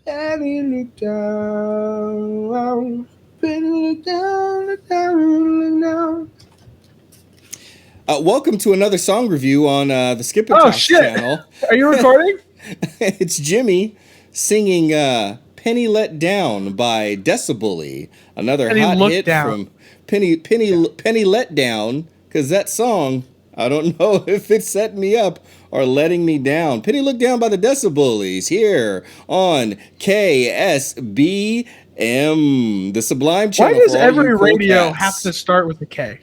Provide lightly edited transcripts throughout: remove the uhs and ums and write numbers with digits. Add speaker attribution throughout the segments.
Speaker 1: Penny look down. Penny look down, look down, look down.
Speaker 2: Welcome to another song review on the Skip and
Speaker 1: Oh
Speaker 2: Talks
Speaker 1: shit!
Speaker 2: channel.
Speaker 1: Are you recording?
Speaker 2: It's Jimmy singing "Penny Let Down" by Decibully, another
Speaker 1: Penny
Speaker 2: hot
Speaker 1: look
Speaker 2: hit
Speaker 1: down.
Speaker 2: from Penny Let Down. Because that song, I don't know if it's setting me up or letting me down. Penny Look Down by the Decibullies here on KSBM, the Sublime
Speaker 1: Why
Speaker 2: channel
Speaker 1: does
Speaker 2: for all you
Speaker 1: every
Speaker 2: cool
Speaker 1: radio have
Speaker 2: cats.
Speaker 1: to start with a K?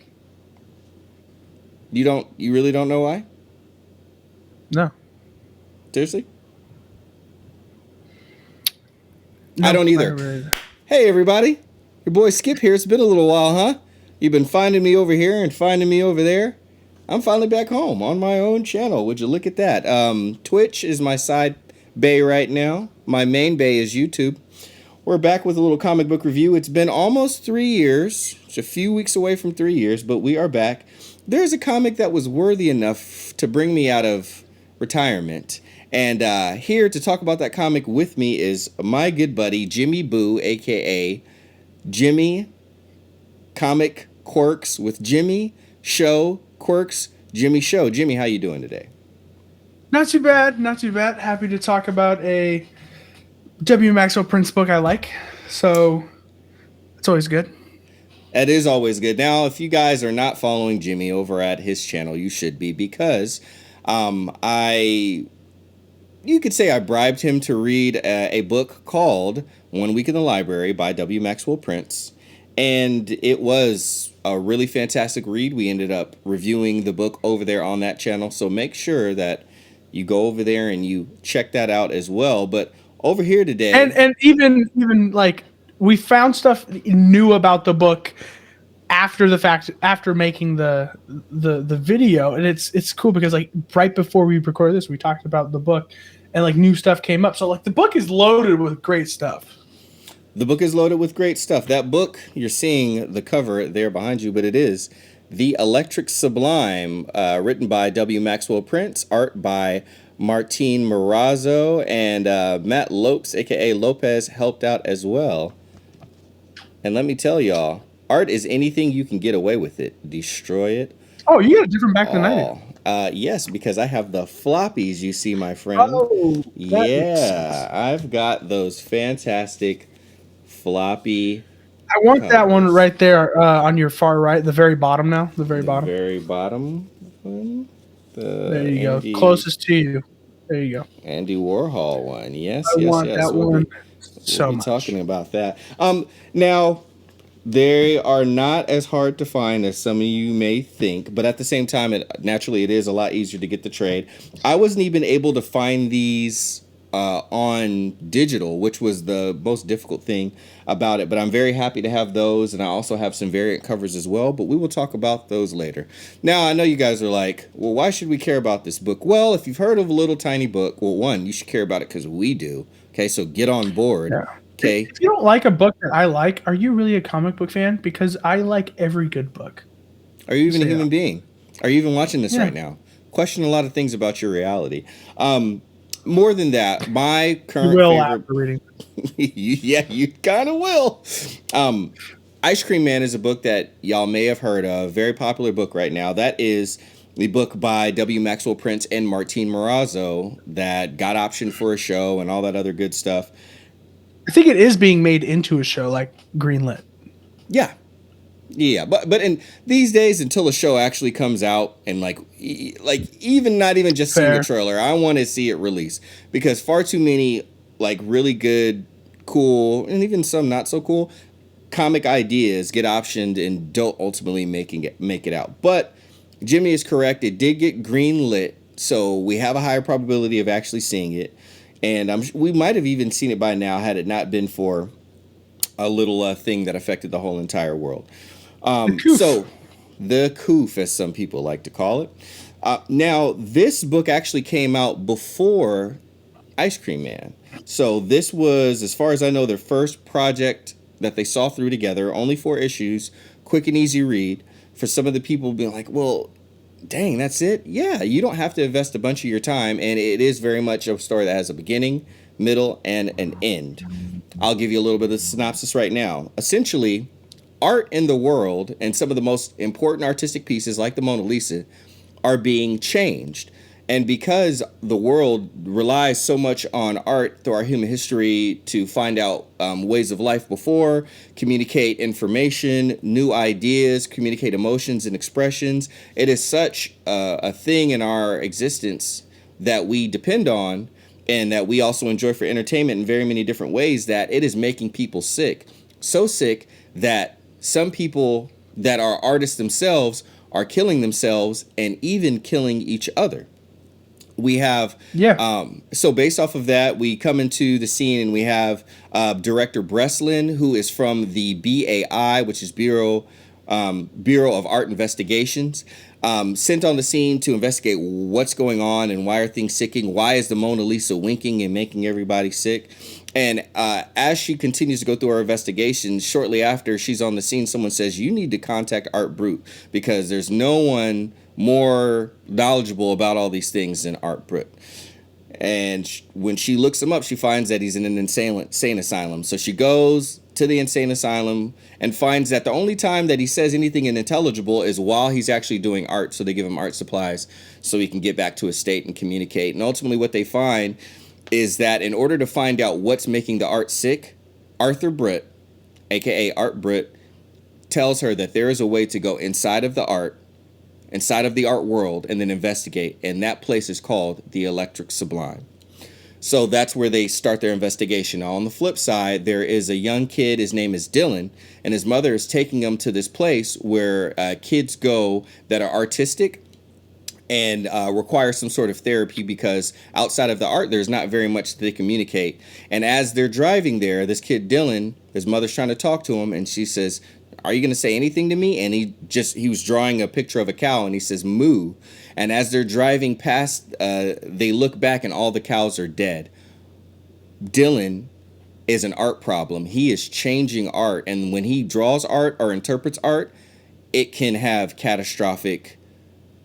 Speaker 2: You really don't know why?
Speaker 1: No.
Speaker 2: Seriously?
Speaker 1: No,
Speaker 2: I don't either.
Speaker 1: really.
Speaker 2: Hey everybody, your boy Skip here. It's been a little while, huh? You've been finding me over here and finding me over there. I'm finally back home on my own channel. Would you look at that? Twitch is my side bay right now. My main bay is YouTube. We're back with a little comic book review. It's been almost 3 years. It's a few weeks away from 3 years, but we are back. There's a comic that was worthy enough to bring me out of retirement. And here to talk about that comic with me is my good buddy, Jimmy Boo, a.k.a. Jimmy Comic Quirks with Jimmy Show Quirks, Jimmy Show. Jimmy, how you doing today?
Speaker 1: Not too bad. Not too bad. Happy to talk about a W. Maxwell Prince book I like. So it's always good.
Speaker 2: That is always good. Now, if you guys are not following Jimmy over at his channel, you should be, because you could say I bribed him to read a book called 1 Week in the Library by W. Maxwell Prince. And it was a really fantastic read. We ended up reviewing the book over there on that channel. So make sure that you go over there and you check that out as well. But over here today,
Speaker 1: And even like we found stuff new about the book after the fact, after making the video, and it's cool because like right before we recorded this, we talked about the book, and like new stuff came up. So like the book is loaded with great stuff.
Speaker 2: the book is loaded with great stuff. That book, you're seeing the cover there behind you, but it is The Electric Sublime, written by W. Maxwell Prince, art by Martin Morazzo, and Matt Lopes, a.k.a. Lopez, helped out as well. And let me tell y'all, art is anything you can get away with it. Destroy it.
Speaker 1: Oh, you got a different back than I do.
Speaker 2: Yes, because I have the floppies, you see, my friend.
Speaker 1: Oh,
Speaker 2: Yeah, I've got those fantastic floppy.
Speaker 1: I want that one right there on your far right, the very bottom now, the very bottom.
Speaker 2: Very bottom one.
Speaker 1: There you go, closest to you. There you go.
Speaker 2: Andy Warhol one. Yes,
Speaker 1: I
Speaker 2: yes,
Speaker 1: want
Speaker 2: yes.
Speaker 1: that one so
Speaker 2: We'll be
Speaker 1: much.
Speaker 2: talking about that. Now, they are not as hard to find as some of you may think, but at the same time, naturally, it is a lot easier to get the trade. I wasn't even able to find these on digital, which was the most difficult thing about it, but I'm very happy to have those, and I also have some variant covers as well, but we will talk about those later. Now, I know you guys are like, well, why should we care about this book? Well, if you've heard of a little tiny book, well, one, you should care about it because we do. Okay, so get on board.
Speaker 1: Yeah.
Speaker 2: Okay.
Speaker 1: If you don't like a book that I like, are you really a comic book fan? Because I like every good book.
Speaker 2: Are you even
Speaker 1: So,
Speaker 2: a human being? Are you even watching this
Speaker 1: Yeah.
Speaker 2: right now? Question a lot of things about your reality. More than that, my current
Speaker 1: Will
Speaker 2: favorite.
Speaker 1: after reading.
Speaker 2: Yeah, you kind of will. Ice Cream Man is a book that y'all may have heard of. Very popular book right now. That is the book by W. Maxwell Prince and Martin Morazzo that got optioned for a show and all that other good stuff.
Speaker 1: I think it is being made into a show, like greenlit.
Speaker 2: Yeah. Yeah, but in these days, until a show actually comes out and like even not even just seeing
Speaker 1: Fair.
Speaker 2: the trailer, I want to see it released, because far too many like really good, cool, and even some not so cool comic ideas get optioned and don't ultimately make it out. But Jimmy is correct; it did get greenlit, so we have a higher probability of actually seeing it, and we might have even seen it by now had it not been for a little thing that affected the whole entire world. So, the coof, as some people like to call it. Now, this book actually came out before Ice Cream Man. So, this was, as far as I know, their first project that they saw through together. Only 4 issues, quick and easy read. For some of the people being like, well, dang, that's it? Yeah, you don't have to invest a bunch of your time. And it is very much a story that has a beginning, middle, and an end. I'll give you a little bit of the synopsis right now. Essentially, art in the world and some of the most important artistic pieces like the Mona Lisa are being changed. And because the world relies so much on art through our human history to find out ways of life before, communicate information, new ideas, communicate emotions and expressions, it is such a thing in our existence that we depend on and that we also enjoy for entertainment in very many different ways that it is making people sick. So sick that some people that are artists themselves are killing themselves and even killing each other. We have, so based off of that, we come into the scene and we have director Breslin, who is from the BAI, which is Bureau of Art Investigations, sent on the scene to investigate what's going on and why are things sicking? Why is the Mona Lisa winking and making everybody sick? And as she continues to go through her investigation, shortly after she's on the scene, someone says, you need to contact Art Brut because there's no one more knowledgeable about all these things than Art Brut. And when she looks him up, she finds that he's in an insane asylum. So she goes to the insane asylum and finds that the only time that he says anything unintelligible is while he's actually doing art. So they give him art supplies so he can get back to his state and communicate. And ultimately what they find is that in order to find out what's making the art sick, Arthur Brut, aka Art Brut, tells her that there is a way to go inside of the art world and then investigate. And that place is called the Electric Sublime. So that's where they start their investigation. Now, on the flip side, there is a young kid. His name is Dylan, and his mother is taking him to this place where kids go that are artistic and require some sort of therapy because outside of the art, there's not very much that they communicate. And as they're driving there, this kid, Dylan, his mother's trying to talk to him, and she says, are you going to say anything to me? And he was drawing a picture of a cow and he says, moo. And as they're driving past, they look back and all the cows are dead. Dylan is an art problem. He is changing art. And when he draws art or interprets art, it can have catastrophic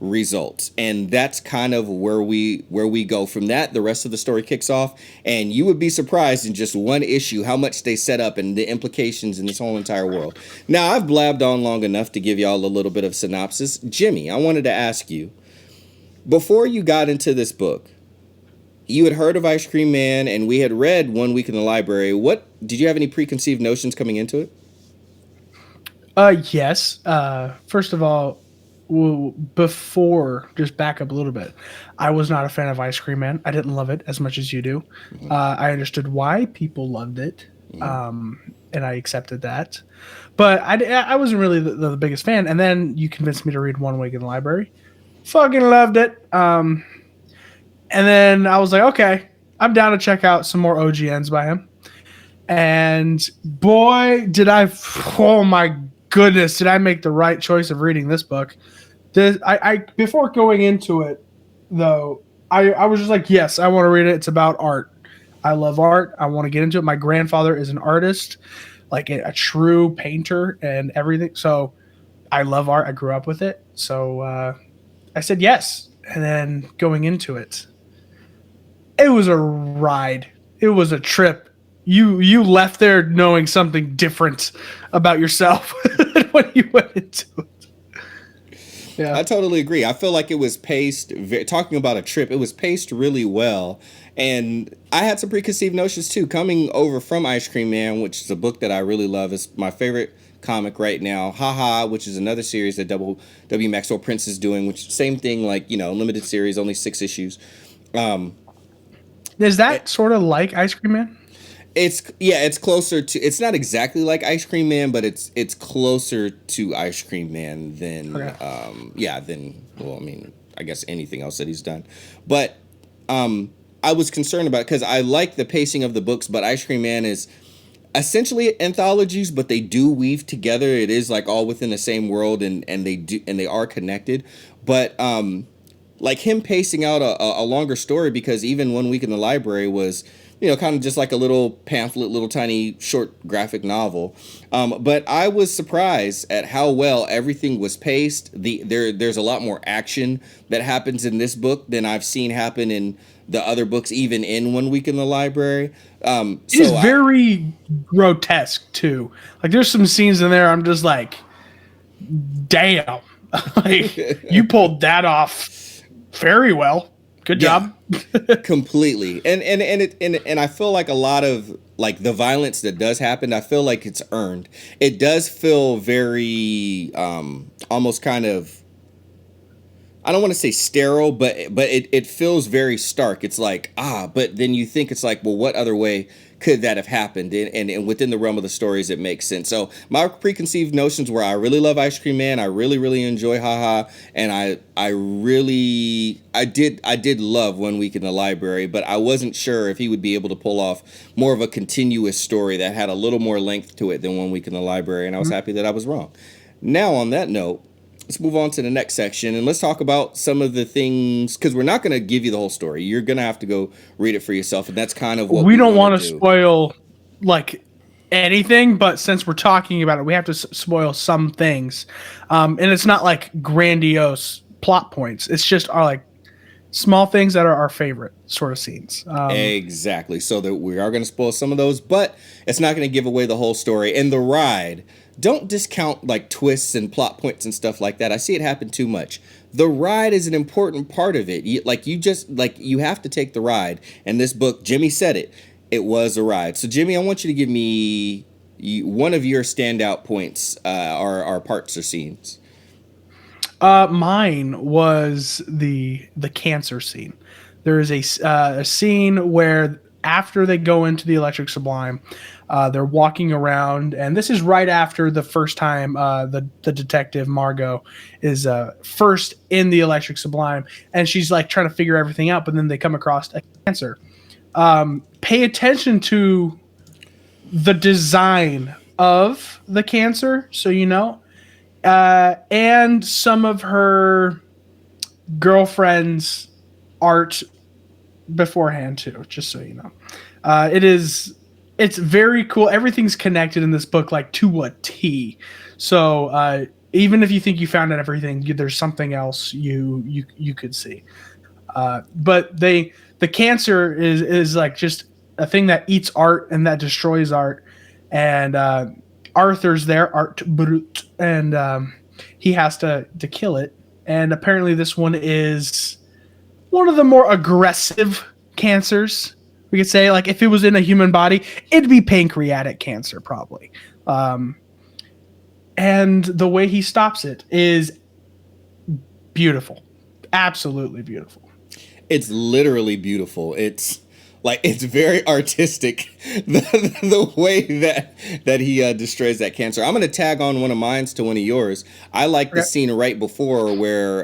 Speaker 2: results. And that's kind of where we go from that. The rest of the story kicks off, and you would be surprised in just one issue how much they set up and the implications in this whole entire world. Now, I've blabbed on long enough to give y'all a little bit of synopsis. Jimmy, I wanted to ask you, before you got into this book, you had heard of Ice Cream Man and we had read 1 Week in the Library. What did you have any preconceived notions coming into it?
Speaker 1: Yes. First of all, before, just back up a little bit, I was not a fan of Ice Cream Man. I didn't love it as much as you do. Mm-hmm. I understood why people loved it, and I accepted that. But I wasn't really the biggest fan. And then you convinced me to read 1 Week in the Library. Fucking loved it. And then I was like, okay, I'm down to check out some more OGNs by him. And boy, oh my goodness, did I make the right choice of reading this book. I before going into it, though, I was just like, yes, I want to read it. It's about art. I love art. I want to get into it. My grandfather is an artist, like a true painter and everything. So I love art. I grew up with it. So I said yes. And then going into it, it was a ride. It was a trip. You left there knowing something different about yourself when you went into it. Yeah,
Speaker 2: I totally agree. I feel like it was paced, talking about a trip, it was paced really well. And I had some preconceived notions too, coming over from Ice Cream Man, which is a book that I really love. It's my favorite comic right now. Haha, which is another series that W. Maxwell Prince is doing, which same thing, like, limited series, only 6 issues.
Speaker 1: Is that sort of like Ice Cream Man?
Speaker 2: It's closer to, it's not exactly like Ice Cream Man, but it's closer to Ice Cream Man than I guess anything else that he's done. But I was concerned about it because I like the pacing of the books, but Ice Cream Man is essentially anthologies, but they do weave together. It is like all within the same world, and they are connected. But like him pacing out a longer story, because even 1 Week in the Library was, kind of just like a little pamphlet, little tiny short graphic novel. But I was surprised at how well everything was paced. There's a lot more action that happens in this book than I've seen happen in the other books even in 1 week in the library.
Speaker 1: It is very grotesque too. Like there's some scenes in there I'm just like, damn, like you pulled that off very well. Good job.
Speaker 2: Completely. And I feel like a lot of like the violence that does happen, I feel like it's earned. It does feel very almost kind of, I don't want to say sterile, but it feels very stark. It's like, but then you think it's like, well, what other way could that have happened? And within the realm of the stories, it makes sense. So my preconceived notions were I really love Ice Cream Man. I really, really enjoy Haha. And I did love 1 week in the library, but I wasn't sure if he would be able to pull off more of a continuous story that had a little more length to it than 1 week in the library. And I was happy that I was wrong. Now, on that note, let's move on to the next section and let's talk about some of the things, because we're not going to give you the whole story. You're going to have to go read it for yourself. And that's kind of what
Speaker 1: we don't want to spoil like anything, but since we're talking about it, we have to spoil some things. And it's not like grandiose plot points. It's just our like small things that are our favorite sort of scenes.
Speaker 2: Exactly. So that we are going to spoil some of those, but it's not going to give away the whole story. And the ride, don't discount like twists and plot points and stuff like that. I see it happen too much. The ride is an important part of it. You have to take the ride. And this book, Jimmy said it. It was a ride. So Jimmy, I want you to give me one of your standout points, or parts or scenes.
Speaker 1: Mine was the cancer scene. There is a scene where after they go into the Electric Sublime, they're walking around, and this is right after the first time the detective Margot is first in the Electric Sublime, and she's like trying to figure everything out, but then they come across a cancer. Pay attention to the design of the cancer, so you know, and some of her girlfriend's art beforehand too, just so you know. It's very cool. Everything's connected in this book like to a T. So even if you think you found out everything, there's something else you could see. But the cancer is like just a thing that eats art and that destroys art. And Arthur's there, Art Brut, and he has to kill it. And apparently this one is one of the more aggressive cancers. We could say, like, if it was in a human body, it'd be pancreatic cancer, probably. And the way he stops it is beautiful. Absolutely beautiful.
Speaker 2: It's literally beautiful. It's very artistic, the way that he destroys that cancer. I'm going to tag on one of mine to one of yours. I like the scene right before where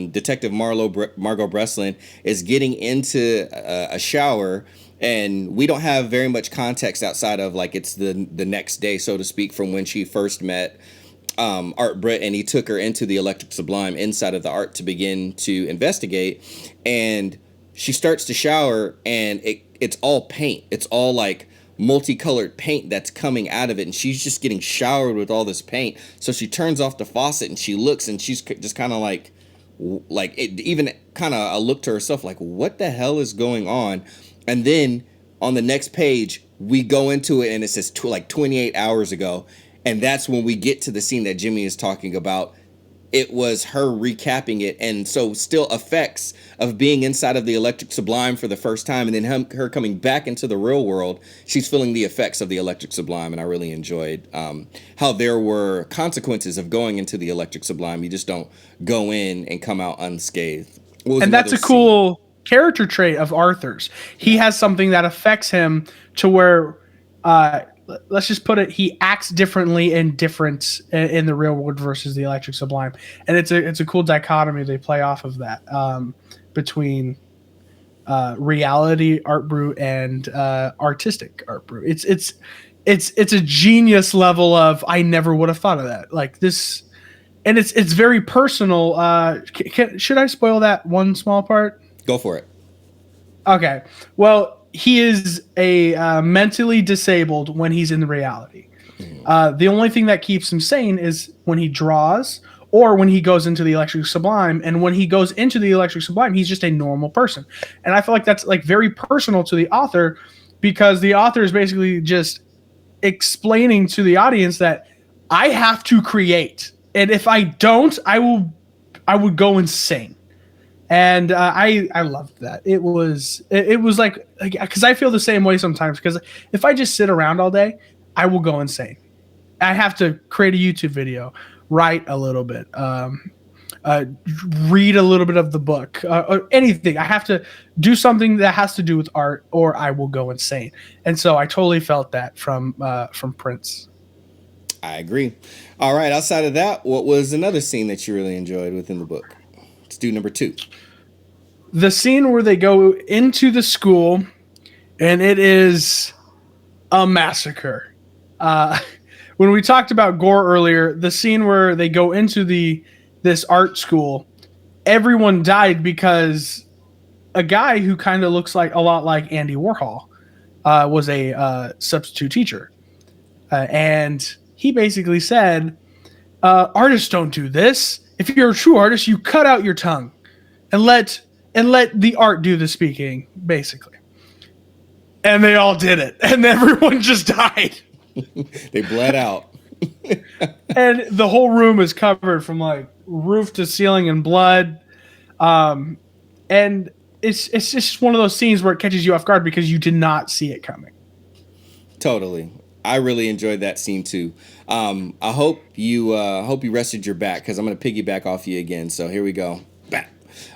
Speaker 2: Detective Margot Breslin is getting into a shower, and we don't have very much context outside of like it's the next day, so to speak, from when she first met Art Britt, and he took her into the Electric Sublime inside of the art to begin to investigate. And she starts to shower, and it's all paint. It's all like multicolored paint that's coming out of it, and she's just getting showered with all this paint. So she turns off the faucet and she looks, and she's just kind of like it even kind of looked to herself like, what the hell is going on? And then on the next page, we go into it, and it says like 28 hours ago. And that's when we get to the scene that Jimmy is talking about. It was her recapping it. And so still effects of being inside of the Electric Sublime for the first time, and then her coming back into the real world. She's feeling the effects of the Electric Sublime. And I really enjoyed how there were consequences of going into the Electric Sublime. You just don't go in and come out unscathed.
Speaker 1: And that's a cool character trait of Arthur's. He has something that affects him to where, let's just put it, he acts differently in the real world versus the Electric Sublime. And it's a cool dichotomy they play off of that, between reality Art Brut and artistic Art Brut. It's a genius level of, I never would have thought of that. Like this, and it's very personal. Should I spoil that one small part?
Speaker 2: Go for it.
Speaker 1: Okay. Well, he is a mentally disabled when he's in the reality. The only thing that keeps him sane is when he draws or when he goes into the Electric Sublime. And when he goes into the Electric Sublime, he's just a normal person. And I feel like that's like very personal to the author, because the author is basically just explaining to the audience that I have to create, and if I don't, I would go insane. And I loved that. It was like, because I feel the same way sometimes, because if I just sit around all day, I will go insane. I have to create a YouTube video, write a little bit, read a little bit of the book, or anything. I have to do something that has to do with art, or I will go insane. And so I totally felt that from Prince.
Speaker 2: I agree. All right. Outside of that, what was another scene that you really enjoyed within the book? Let's do number 2.
Speaker 1: The scene where they go into the school, and it is a massacre. When we talked about gore earlier, the scene where they go into this art school, everyone died because a guy who kind of looks like a lot like Andy Warhol was a substitute teacher, and he basically said, "Artists don't do this. If you're a true artist, you cut out your tongue and let the art do the speaking," basically. And they all did it, and everyone just died.
Speaker 2: They bled out.
Speaker 1: And the whole room is covered from like roof to ceiling in blood. And it's just one of those scenes where it catches you off guard because you did not see it coming.
Speaker 2: Totally. I really enjoyed that scene too. I hope you rested your back, because I'm going to piggyback off you again. So here we go. Back.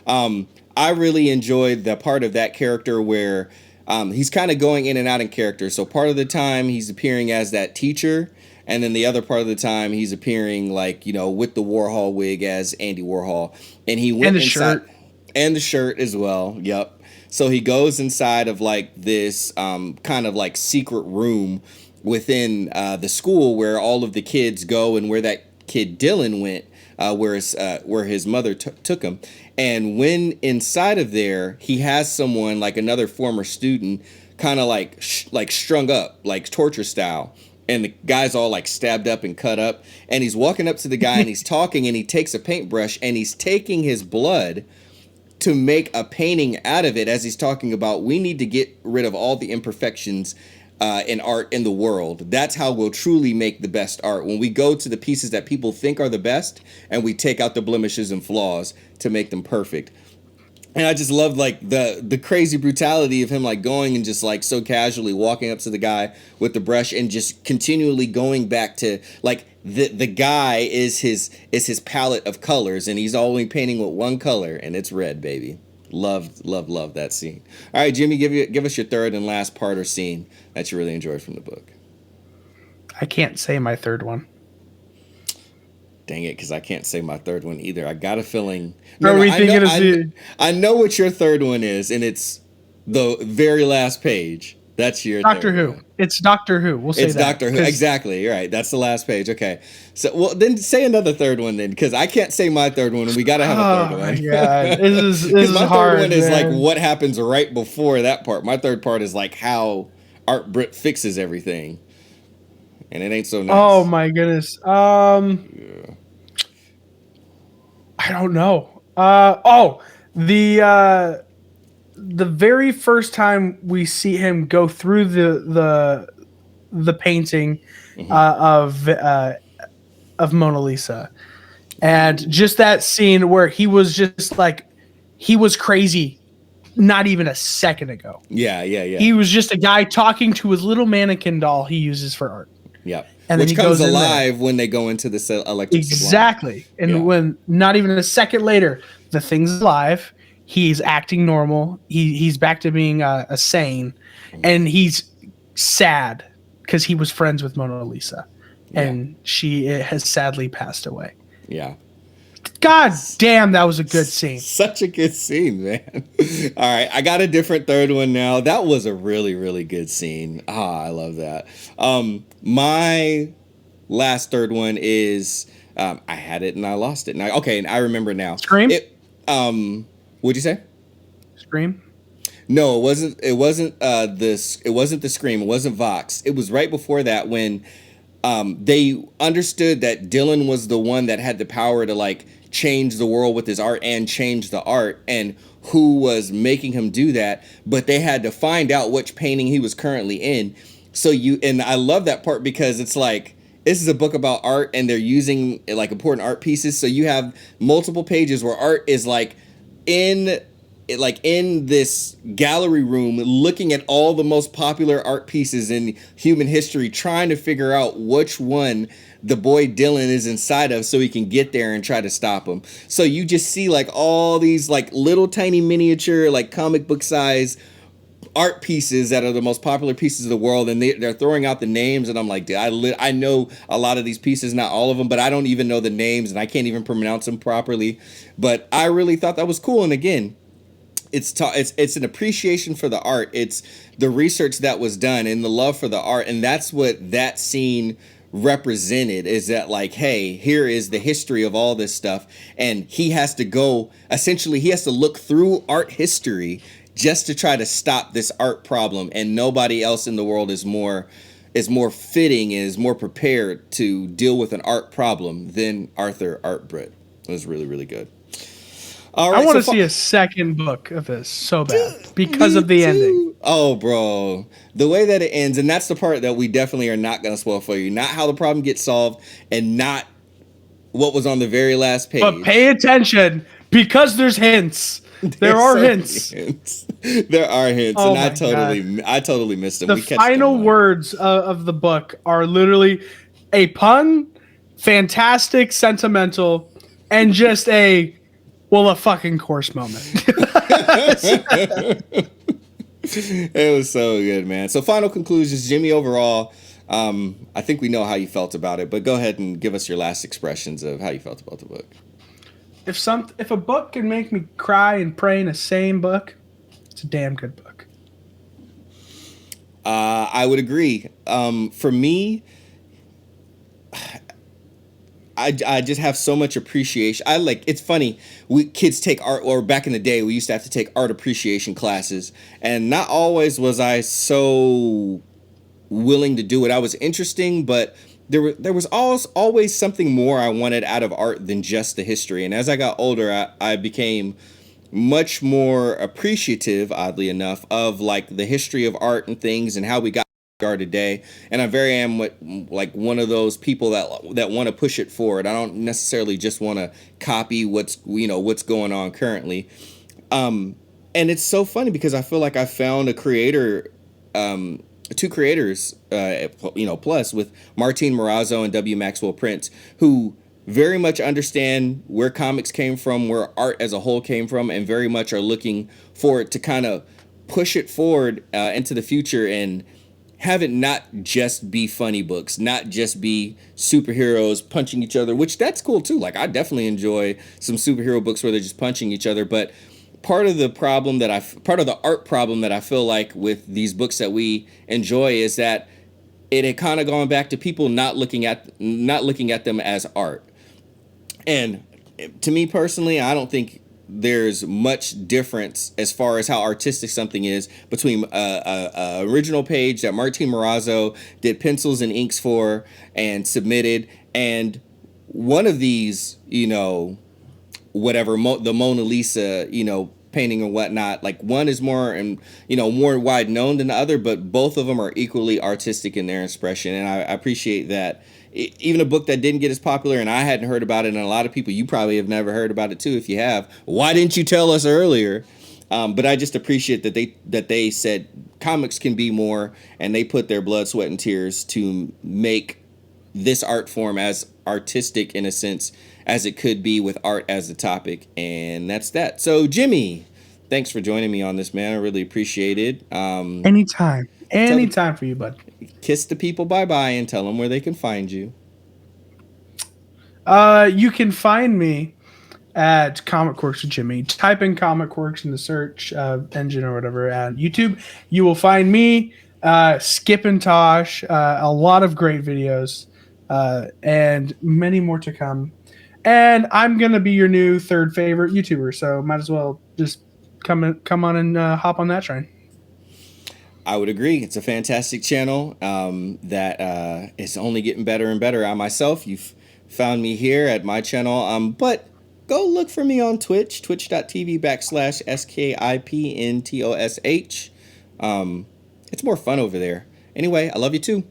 Speaker 2: I really enjoyed the part of that character where he's kind of going in and out in character. So part of the time he's appearing as that teacher, and then the other part of the time he's appearing like, with the Warhol wig as Andy Warhol. And he went inside, and the shirt as well. Yep. So he goes inside of like this kind of like secret room within the school where all of the kids go, and where that kid Dylan went, where his mother took him. And when inside of there, he has someone like another former student, kind of like strung up, like torture style. And the guy's all like stabbed up and cut up. And he's walking up to the guy and he's talking, and he takes a paintbrush and he's taking his blood to make a painting out of it, as he's talking about, we need to get rid of all the imperfections in art in the world. That's how we'll truly make the best art. When we go to the pieces that people think are the best, and we take out the blemishes and flaws to make them perfect. And I just loved like the crazy brutality of him like going and just like so casually walking up to the guy with the brush, and just continually going back to like the guy is his palette of colors, and he's only painting with one color, and it's red, baby. Love that scene. All right, Jimmy, give us your third and last part or scene that you really enjoyed from the book.
Speaker 1: I can't say my third one.
Speaker 2: Dang it, because I can't say my third one either. I got a feeling. I know what your third one is, and it's the very last page. That's your
Speaker 1: Doctor
Speaker 2: third
Speaker 1: Who.
Speaker 2: one.
Speaker 1: It's Doctor Who. We'll say
Speaker 2: it's
Speaker 1: that.
Speaker 2: Doctor Who. Exactly. You're right. That's the last page. Okay. So, well, then say another third one then, because I can't say my third one, and we got to have a third one.
Speaker 1: Yeah, this is
Speaker 2: my
Speaker 1: hard,
Speaker 2: third one is
Speaker 1: man.
Speaker 2: like what happens right before that part. My third part is like how Art Britt fixes everything, and it ain't so nice.
Speaker 1: Oh my goodness.
Speaker 2: Yeah.
Speaker 1: I don't know. The very first time we see him go through the painting of Mona Lisa, and just that scene where he was just like, he was crazy not even a second ago.
Speaker 2: Yeah.
Speaker 1: He was just a guy talking to his little mannequin doll he uses for art.
Speaker 2: Yep.
Speaker 1: And
Speaker 2: which
Speaker 1: then he
Speaker 2: comes
Speaker 1: goes
Speaker 2: alive when they go into the Electric Sublime.
Speaker 1: Exactly. And when not even a second later, the thing's alive. He's acting normal. He's back to being a sane, and he's sad because he was friends with Mona Lisa, and she has sadly passed away.
Speaker 2: Yeah.
Speaker 1: God damn, that was a good scene.
Speaker 2: Such a good scene, man. All right, I got a different third one now. That was a really, really good scene. I love that. My last third one is I had it and I lost it. And I remember now.
Speaker 1: Scream?
Speaker 2: What'd you say?
Speaker 1: Scream?
Speaker 2: No, it wasn't. It wasn't the Scream. It wasn't Vox. It was right before that when they understood that Dylan was the one that had the power to like change the world with his art and change the art, and who was making him do that, but they had to find out which painting he was currently in. So and I love that part because it's like this is a book about art and they're using like important art pieces. So you have multiple pages where art is in in this gallery room looking at all the most popular art pieces in human history, trying to figure out which one the boy Dylan is inside of so he can get there and try to stop him. So you just see like all these like little tiny miniature like comic book size art pieces that are the most popular pieces of the world, and they're throwing out the names, and I'm like, dude, I know a lot of these pieces, not all of them, but I don't even know the names and I can't even pronounce them properly. But I really thought that was cool. And again, it's an appreciation for the art. It's the research that was done and the love for the art, and that's what that scene represented, is that like, hey, here is the history of all this stuff, and he has to look through art history just to try to stop this art problem, and nobody else in the world is more fitting and is more prepared to deal with an art problem than Arthur Artbrett. It was really, really good.
Speaker 1: All right, I want to see a second book of this so bad because of the ending.
Speaker 2: Oh, bro. The way that it ends, and that's the part that we definitely are not going to spoil for you. Not how the problem gets solved and not what was on the very last page.
Speaker 1: But pay attention because there's hints. There are hints.
Speaker 2: There are hints. Oh, and I totally missed them.
Speaker 1: The final words of the book are literally a pun, fantastic, sentimental, and just a fucking course moment.
Speaker 2: It was so good, man. So final conclusions, Jimmy, overall, I think we know how you felt about it, but go ahead and give us your last expressions of how you felt about the book.
Speaker 1: If a book can make me cry and pray in the same book, it's a damn good book.
Speaker 2: I would agree. For me, I just have so much appreciation. It's funny, kids take art, or back in the day, we used to have to take art appreciation classes, and not always was I so willing to do it. I was interesting, but there was always something more I wanted out of art than just the history. And as I got older, I became much more appreciative, oddly enough, of like the history of art and things and how we got today. And I am one of those people that want to push it forward. I don't necessarily just want to copy what's going on currently. And it's so funny because I feel like I found a creator, two creators, plus, with Martin Morazzo and W. Maxwell Prince, who very much understand where comics came from, where art as a whole came from, and very much are looking for it to kind of push it forward into the future and have it not just be funny books, not just be superheroes punching each other, which that's cool too. Like, I definitely enjoy some superhero books where they're just punching each other, but part of the art problem that I feel like with these books that we enjoy is that it had kind of gone back to people not looking at them as art. And to me personally, I don't think there's much difference as far as how artistic something is between a original page that Martin Morazzo did pencils and inks for and submitted, and one of these, the Mona Lisa, painting or whatnot. Like, one is more more wide known than the other, but both of them are equally artistic in their expression, and I appreciate that. Even a book that didn't get as popular and I hadn't heard about it, and a lot of people, you probably have never heard about it too. If you have, why didn't you tell us earlier? But I just appreciate that they said comics can be more, and they put their blood, sweat, and tears to make this art form as artistic in a sense as it could be with art as the topic. And that's that. So Jimmy, thanks for joining me on this, man. I really appreciate it.
Speaker 1: Anytime for you, bud.
Speaker 2: Kiss the people bye-bye and tell them where they can find you.
Speaker 1: You can find me at Comic Quirks with Jimmy. Type in Comic Quirks in the search engine or whatever at YouTube. You will find me, Skip and Tosh, a lot of great videos, and many more to come. And I'm going to be your new third favorite YouTuber, so might as well just come on and hop on that train.
Speaker 2: I would agree. It's a fantastic channel that is only getting better and better. I myself, you've found me here at my channel, but go look for me on Twitch, twitch.tv/SKIPNTOSH. It's more fun over there. Anyway, I love you too.